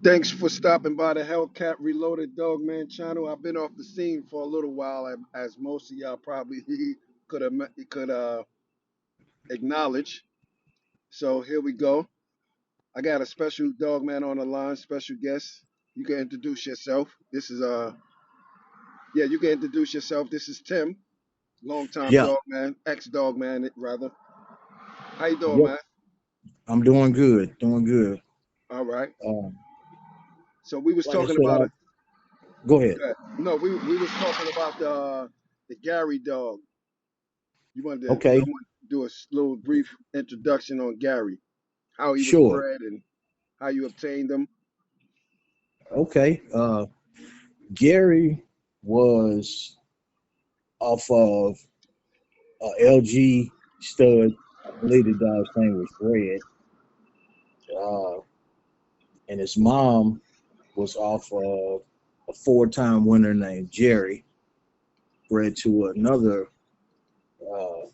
Thanks for stopping by the Hellcat Reloaded Dogman channel. I've been off the scene for a little while, as most of y'all probably could acknowledge. So here we go. I got a special dogman on the line, special guest. You can introduce yourself. This is yeah, you can introduce yourself. This is Tim, longtime Yeah, dogman, ex dogman rather. How you doing, yep. man? I'm doing good, doing good. All right. Um, So we was like I talking said, about it. go ahead. No, we was talking about the Gary dog. I Okay, want to do a little brief introduction on Gary, how he was sure. bred and how you obtained him. Okay. Gary was off of LG stud. I believe the dog's name was Red. Uh, and his mom was off of a four-time winner named Jerry, bred to another uh,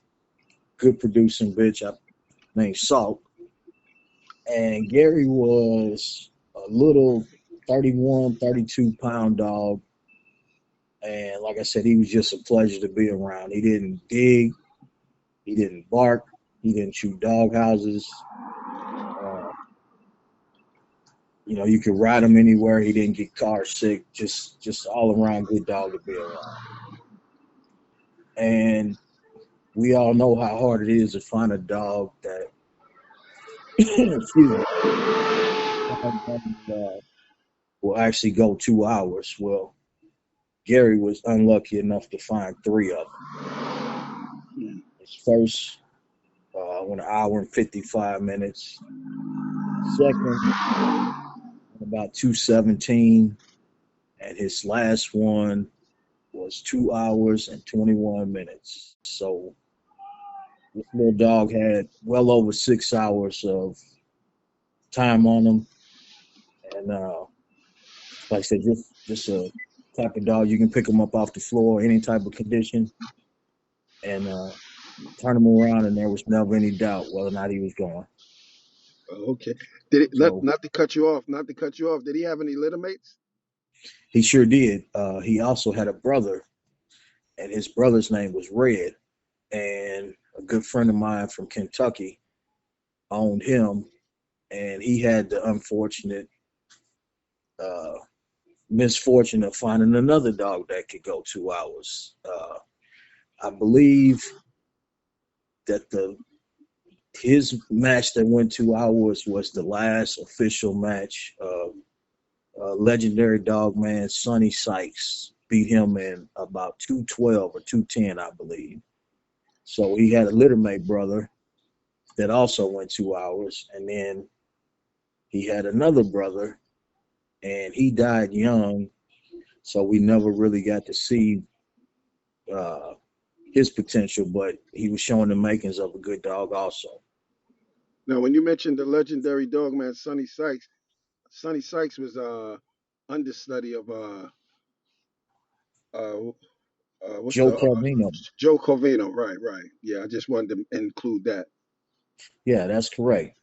good producing bitch named Salt. And Gary was a little 31, 32 pound dog. And like I said, he was just a pleasure to be around. He didn't dig, he didn't bark, he didn't chew dog houses. Uh, you could ride him anywhere. He didn't get car sick. Just all around good dog to be around. And we all know how hard it is to find a dog that, excuse me, will actually go 2 hours. Well, Gary was unlucky enough to find three of them. His first went an hour and 55 minutes. Second, about 2:17, and his last one was 2 hours and 21 minutes. So this little dog had well over 6 hours of time on him, and like I said, just a type of dog you can pick him up off the floor, any type of condition, and turn him around, and there was never any doubt whether or not he was going. Okay. Did it So not to cut you off? Not to cut you off. Did he have any litter mates? he sure did. He also had a brother, and his brother's name was Red. And a good friend of mine from Kentucky owned him, and he had the unfortunate uh, misfortune of finding another dog that could go 2 hours. I believe that the his match that went 2 hours was the last official match of legendary dog man Sonny Sykes beat him in about 212 or 210, I believe. So he had a littermate brother that also went 2 hours, and then he had another brother, and he died young, so we never really got to see uh, his potential, but he was showing the makings of a good dog also. Now, when you mentioned the legendary dogman Sonny Sykes was understudy of uh what's Joe the Corvino. Joe Covino. Right, right. Yeah, I just wanted to include that. Yeah, that's correct.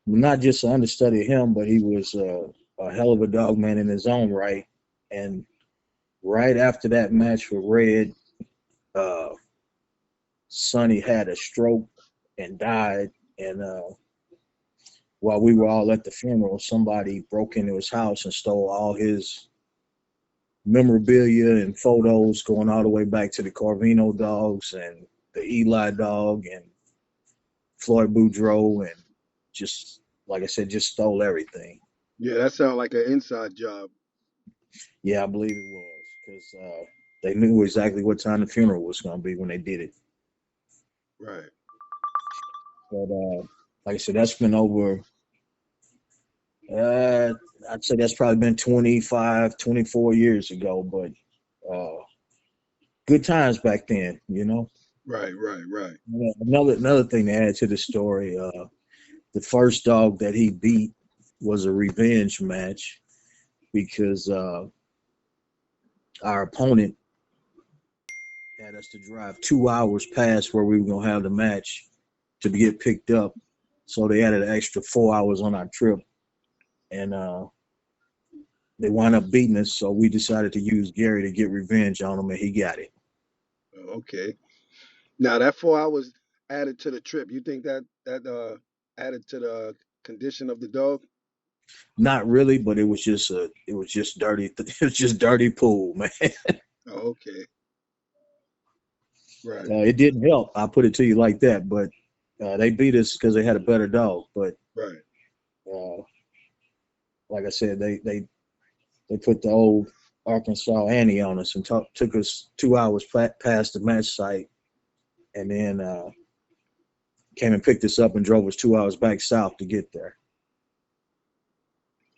Not just an understudy of him, but he was a hell of a dog man in his own right. And right after that match with Red, uh, Sonny had a stroke and died. And while we were all at the funeral, somebody broke into his house and stole all his memorabilia and photos going all the way back to the Corvino dogs and the Eli dog and Floyd Boudreaux, and just like I said, just stole everything. Yeah, that sounds like an inside job. Yeah, I believe it was because they knew exactly what time the funeral was going to be when they did it. Right. But like I said, that's been over. Uh, I'd say that's probably been 25, 24 years ago, but uh, good times back then. Right, right, right. Yeah, another thing to add to the story, the first dog that he beat was a revenge match because our opponent had us to drive 2 hours past where we were gonna have the match to get picked up. So they added an extra 4 hours on our trip. and they wound up beating us. So we decided to use Gary to get revenge on him, and he got it. Okay. Now that 4 hours added to the trip, you think that added to the condition of the dog? Not really, but it was just dirty. It was just dirty pool, man. Oh, okay. Right. It didn't help. I put it to you like that. But they beat us because they had a better dog. But Right. uh, like I said, they put the old Arkansas Annie on us and took us 2 hours past the match site, and then came and picked us up and drove us 2 hours back south to get there.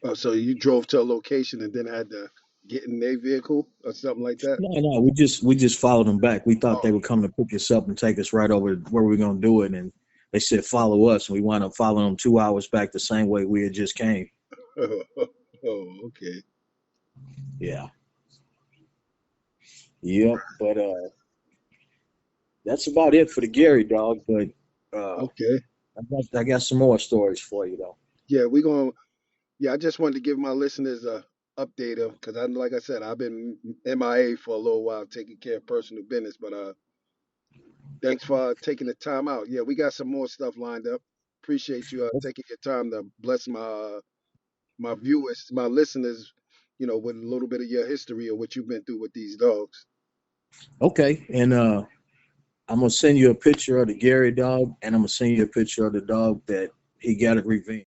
Oh, so you drove to a location and then had to get in their vehicle or something like that? No, we just followed them back. We thought they Oh, would come to pick us up and take us right over to where we are gonna do it, and they said follow us, and we wound up following them 2 hours back the same way we had just came. oh, okay. Yeah, yep. But that's about it for the Gary dog. But uh, Okay. I got some more stories for you though. Yeah, we're going. Yeah, I just wanted to give my listeners a update of because like I said, I've been MIA for a little while taking care of personal business. But thanks for taking the time out. Yeah, we got some more stuff lined up. Appreciate you taking your time to bless my viewers, my listeners, with a little bit of your history or what you've been through with these dogs. Okay, and I'm gonna send you a picture of the Gary dog, and I'm gonna send you a picture of the dog that he got at revenge.